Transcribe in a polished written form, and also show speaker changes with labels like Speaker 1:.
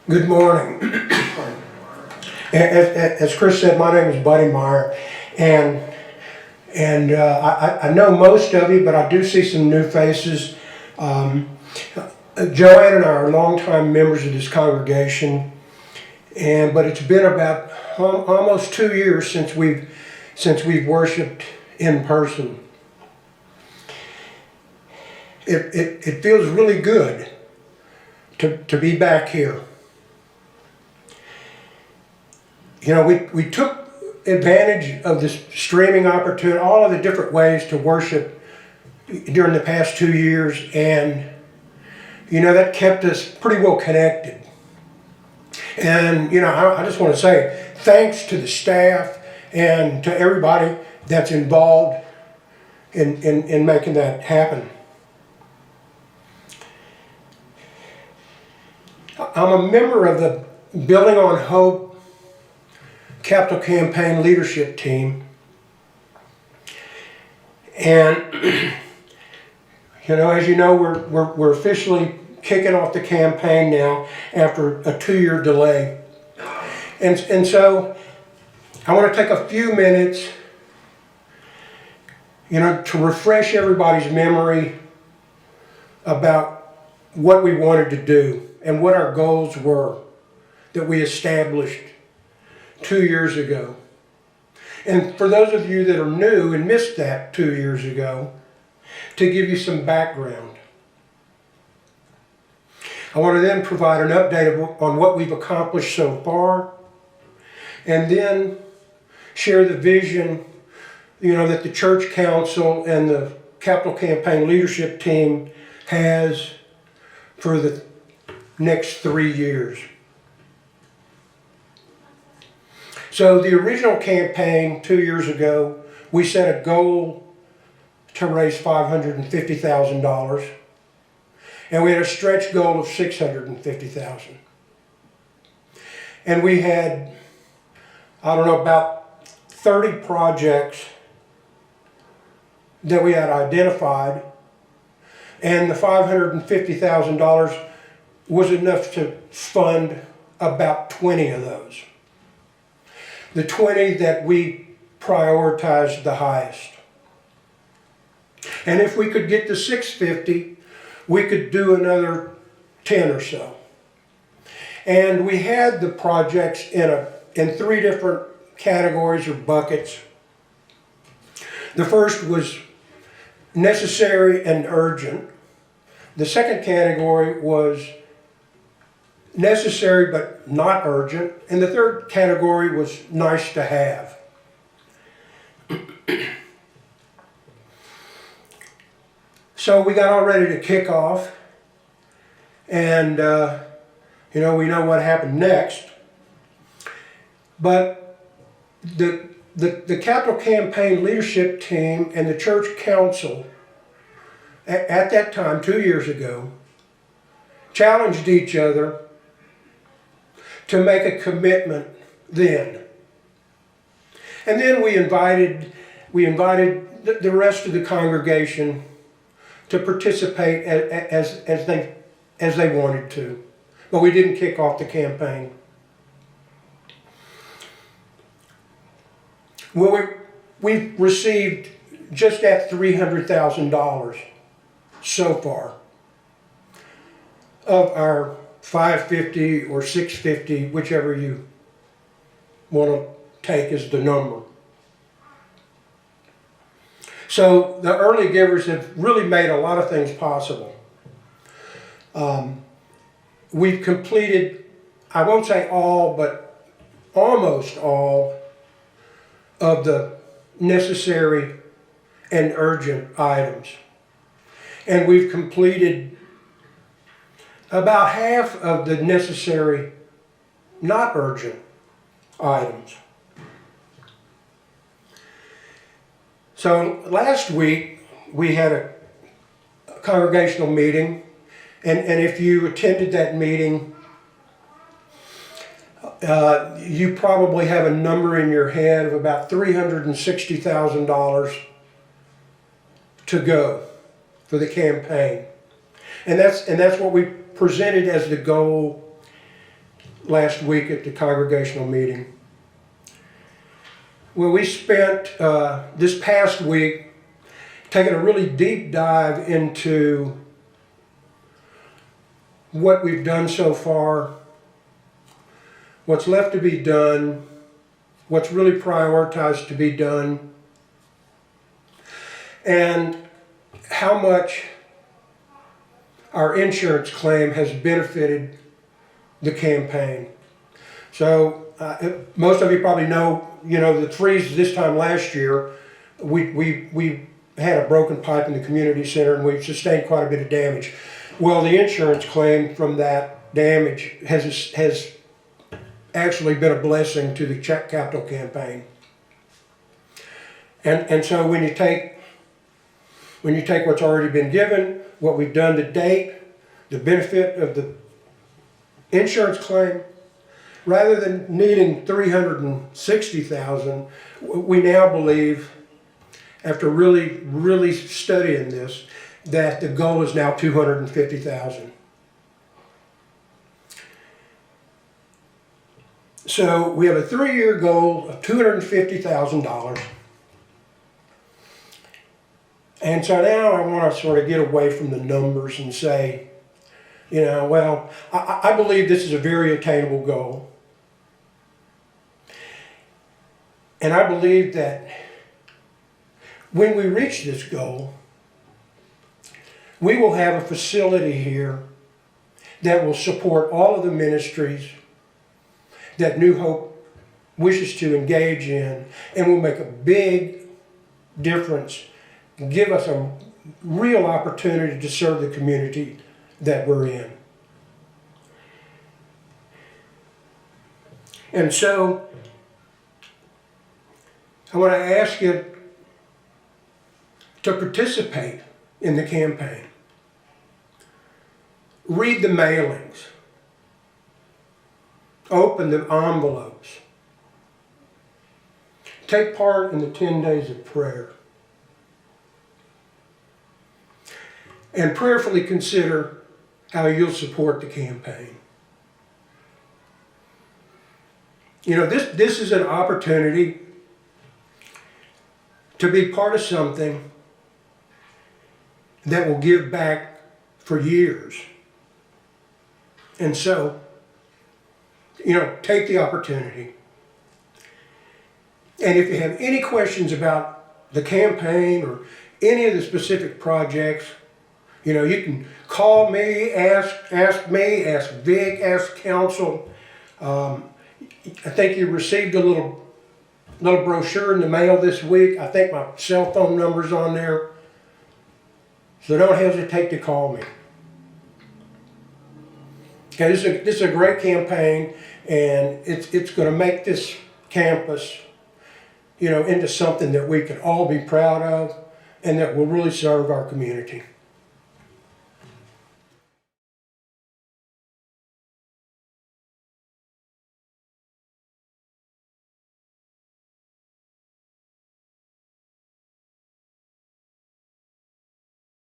Speaker 1: Good morning. As Chris said, my name is Buddy Meyer, and I know most of you, but I do see some new faces. Joanne and I are longtime members of this congregation, but it's been about almost 2 years since we've worshiped in person. It feels really good to be back here. You know, we took advantage of this streaming opportunity, all of the different ways to worship during the past 2 years, and you know, that kept us pretty well connected. And you know, I just want to say thanks to the staff and to everybody that's involved in making that happen. I'm a member of the Building on Hope Capital Campaign leadership team, and you know, as you know, we're officially kicking off the campaign now after a 2-year delay, and so I want to take a few minutes, you know, to refresh everybody's memory about what we wanted to do and what our goals were that we established 2 years ago. And for those of you that are new and missed that 2 years ago, to give you some background. I want to then provide an update on what we've accomplished so far, and then share the vision, you know, that the Church Council and the Capital Campaign leadership team has for the next 3 years. So the original campaign 2 years ago, we set a goal to raise $550,000, and we had a stretch goal of $650,000. And we had, I don't know, about 30 projects that we had identified, and the $550,000 was enough to fund about 20 of those. The 20 that we prioritized the highest. And if we could get to 650, we could do another 10 or so. And we had the projects in 3 different categories or buckets. The first was necessary and urgent. The second category was necessary but not urgent, and the third category was nice to have. So we got all ready to kick off, and you know, we know what happened next. But the Capital Campaign leadership team and the Church Council at that time, 2 years ago, challenged each other to make a commitment then. And then we invited the rest of the congregation to participate as they wanted to. But we didn't kick off the campaign. Well, we've received just at $300,000 so far of our 550 or 650, whichever you want to take as the number. So the early givers have really made a lot of things possible. We've completed, I won't say all, but almost all of the necessary and urgent items. And we've completed about half of the necessary, not urgent items. So last week we had a congregational meeting, and if you attended that meeting, you probably have a number in your head of about $360,000 to go for the campaign. And that's what we presented as the goal last week at the congregational meeting. Well, we spent this past week taking a really deep dive into what we've done so far, what's left to be done, what's really prioritized to be done, and how much our insurance claim has benefited the campaign. So most of you probably know, the freeze this time last year, we had a broken pipe in the community center and we sustained quite a bit of damage. Well, the insurance claim from that damage has actually been a blessing to the capital campaign. And so when you take what's already been given, what we've done to date, the benefit of the insurance claim, rather than needing $360,000, we now believe, after really studying this, that the goal is now $250,000. So we have a 3-year goal of $250,000. And so now I want to sort of get away from the numbers and say, well, I believe this is a very attainable goal. And I believe that when we reach this goal, we will have a facility here that will support all of the ministries that New Hope wishes to engage in, and will make a big difference, give us a real opportunity to serve the community that we're in. And so I want to ask you to participate in the campaign. Read the mailings. Open the envelopes. Take part in the 10 days of prayer. And prayerfully consider how you'll support the campaign. This is an opportunity to be part of something that will give back for years. And so, take the opportunity. And if you have any questions about the campaign or any of the specific projects, you can call me, ask me, ask Vic, ask council. I think you received a little brochure in the mail this week. I think my cell phone number's on there. So don't hesitate to call me. Okay, this is a great campaign, and it's going to make this campus, into something that we can all be proud of and that will really serve our community.